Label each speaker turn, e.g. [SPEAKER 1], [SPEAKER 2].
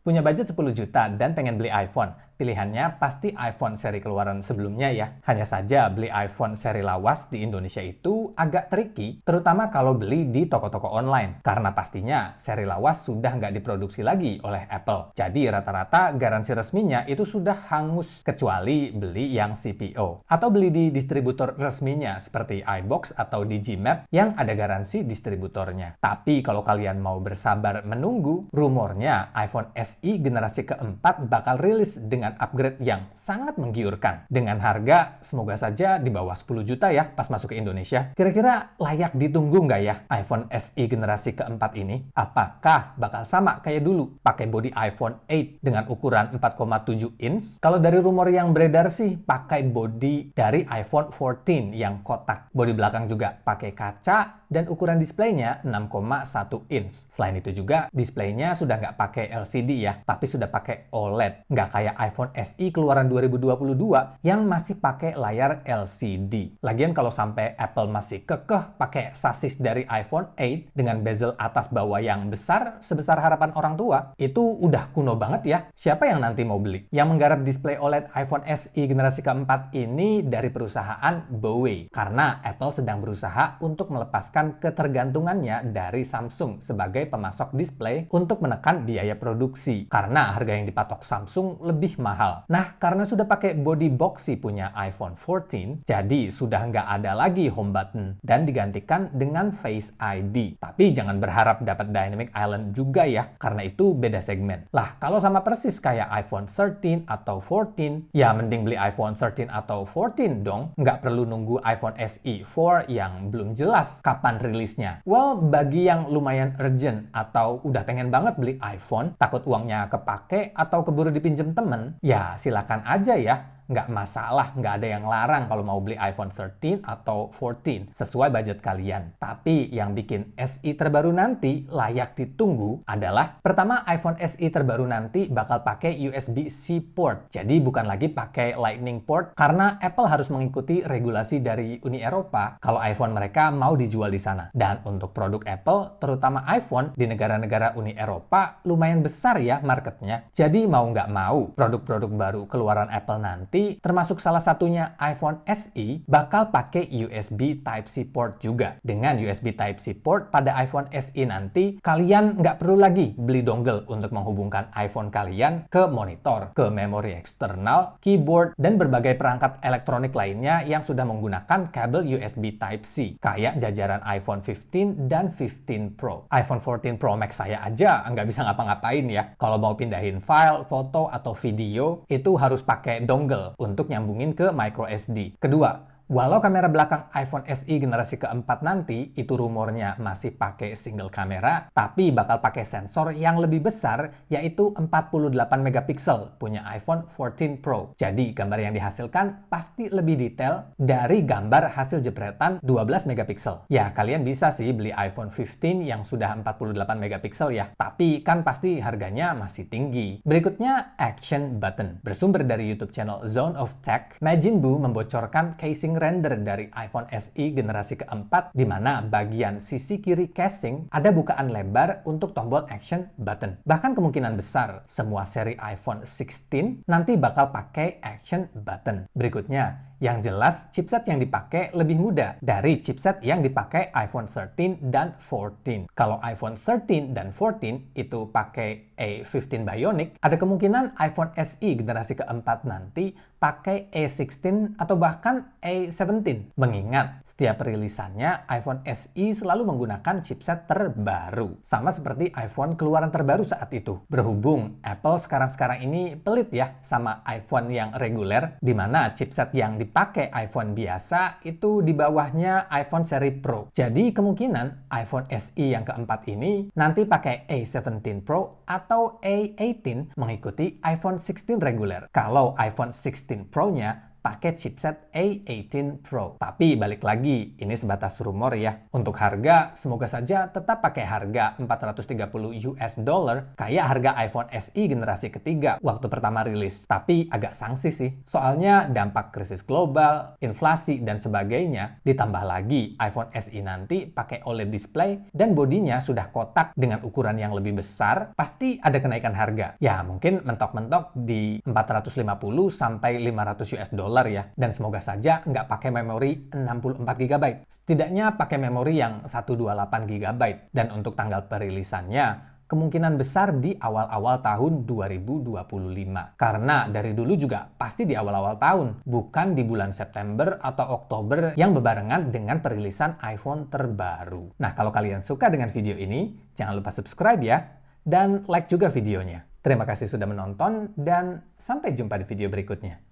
[SPEAKER 1] Punya budget 10 juta dan pengen beli iPhone? Pilihannya pasti iPhone seri keluaran sebelumnya ya. Hanya saja beli iPhone seri lawas di Indonesia itu agak tricky, terutama kalau beli di toko-toko online. Karena pastinya seri lawas sudah nggak diproduksi lagi oleh Apple. Jadi rata-rata garansi resminya itu sudah hangus, kecuali beli yang CPO. Atau beli di distributor resminya seperti iBox atau Digimap yang ada garansi distributornya. Tapi kalau kalian mau bersabar menunggu, rumornya iPhone SE generasi keempat bakal rilis dengan upgrade yang sangat menggiurkan. Dengan harga semoga saja di bawah 10 juta ya pas masuk ke Indonesia. Kira-kira layak ditunggu nggak ya iPhone SE generasi keempat ini? Apakah bakal sama kayak dulu? Pakai bodi iPhone 8 dengan ukuran 4,7 inch? Kalau dari rumor yang beredar sih pakai bodi dari iPhone 14 yang kotak. Bodi belakang juga pakai kaca dan ukuran displaynya 6,1 inch. Selain itu juga displaynya sudah nggak pakai LCD ya, tapi sudah pakai OLED. Nggak kayak iPhone SE keluaran 2022 yang masih pakai layar LCD. Lagian kalau sampai Apple masih kekeh pakai sasis dari iPhone 8 dengan bezel atas bawah yang besar sebesar harapan orang tua, itu udah kuno banget ya. Siapa yang nanti mau beli? Yang menggarap display OLED iPhone SE generasi keempat ini dari perusahaan Huawei, karena Apple sedang berusaha untuk melepaskan ketergantungannya dari Samsung sebagai pemasok display untuk menekan biaya produksi, karena harga yang dipatok Samsung lebih mahal. Nah, karena sudah pakai body boxy punya iPhone 14, jadi sudah nggak ada lagi home button dan digantikan dengan Face ID. Tapi jangan berharap dapat Dynamic Island juga ya, karena itu beda segmen. Lah, kalau sama persis kayak iPhone 13 atau 14, ya mending beli iPhone 13 atau 14 dong. Nggak perlu nunggu iPhone SE 4 yang belum jelas kapan rilisnya. Well, bagi yang lumayan urgent atau udah pengen banget beli iPhone, takut uangnya kepake atau keburu dipinjem temen, ya silakan aja ya. Nggak masalah, nggak ada yang larang kalau mau beli iPhone 13 atau 14 sesuai budget kalian. Tapi yang bikin SE terbaru nanti layak ditunggu adalah pertama, iPhone SE terbaru nanti bakal pakai USB-C port. Jadi bukan lagi pakai Lightning port karena Apple harus mengikuti regulasi dari Uni Eropa kalau iPhone mereka mau dijual di sana. Dan untuk produk Apple, terutama iPhone di negara-negara Uni Eropa lumayan besar ya marketnya. Jadi mau nggak mau, produk-produk baru keluaran Apple nanti termasuk salah satunya iPhone SE bakal pakai USB Type-C port juga. Dengan USB Type-C port pada iPhone SE nanti, kalian nggak perlu lagi beli dongle untuk menghubungkan iPhone kalian ke monitor, ke memori eksternal, keyboard, dan berbagai perangkat elektronik lainnya yang sudah menggunakan kabel USB Type-C, kayak jajaran iPhone 15 dan 15 Pro. iPhone 14 Pro Max saya aja nggak bisa ngapa-ngapain ya. Kalau mau pindahin file, foto, atau video, itu harus pakai dongle untuk nyambungin ke micro SD. Kedua, walau kamera belakang iPhone SE generasi keempat nanti itu rumornya masih pakai single kamera, tapi bakal pakai sensor yang lebih besar, yaitu 48 megapiksel punya iPhone 14 Pro. Jadi gambar yang dihasilkan pasti lebih detail dari gambar hasil jepretan 12 megapiksel. Ya, kalian bisa sih beli iPhone 15 yang sudah 48 megapiksel ya, tapi kan pasti harganya masih tinggi. Berikutnya, action button. Bersumber dari YouTube channel Zone of Tech, Majin Buu membocorkan casing render dari iPhone SE generasi keempat, di mana bagian sisi kiri casing ada bukaan lebar untuk tombol action button. Bahkan kemungkinan besar semua seri iPhone 16 nanti bakal pakai action button. Berikutnya, yang jelas chipset yang dipakai lebih mudah dari chipset yang dipakai iPhone 13 dan 14. Kalau iPhone 13 dan 14 itu pakai A15 Bionic, ada kemungkinan iPhone SE generasi keempat nanti pakai A16 atau bahkan A17. Mengingat setiap rilisannya iPhone SE selalu menggunakan chipset terbaru. Sama seperti iPhone keluaran terbaru saat itu. Berhubung Apple sekarang ini pelit ya sama iPhone yang reguler, di mana chipset yang dipakai iPhone biasa itu di bawahnya iPhone seri Pro. Jadi kemungkinan iPhone SE yang keempat ini nanti pakai A17 Pro atau A18 mengikuti iPhone 16 reguler. Kalau iPhone 16 Pro-nya pakai chipset A18 Pro. Tapi balik lagi, ini sebatas rumor ya. Untuk harga, semoga saja tetap pakai harga 430 US dollar kayak harga iPhone SE generasi ketiga waktu pertama rilis. Tapi agak sangsi sih. Soalnya dampak krisis global, inflasi, dan sebagainya. Ditambah lagi iPhone SE nanti pakai OLED display dan bodinya sudah kotak dengan ukuran yang lebih besar, pasti ada kenaikan harga. Ya, mungkin mentok-mentok di 450 sampai 500 US dollar ya. Dan semoga saja nggak pakai memori 64 GB. Setidaknya pakai memori yang 128 GB. Dan untuk tanggal perilisannya, kemungkinan besar di awal-awal tahun 2025. Karena dari dulu juga pasti di awal-awal tahun, bukan di bulan September atau Oktober yang berbarengan dengan perilisan iPhone terbaru. Nah, kalau kalian suka dengan video ini, jangan lupa subscribe ya, dan like juga videonya. Terima kasih sudah menonton, dan sampai jumpa di video berikutnya.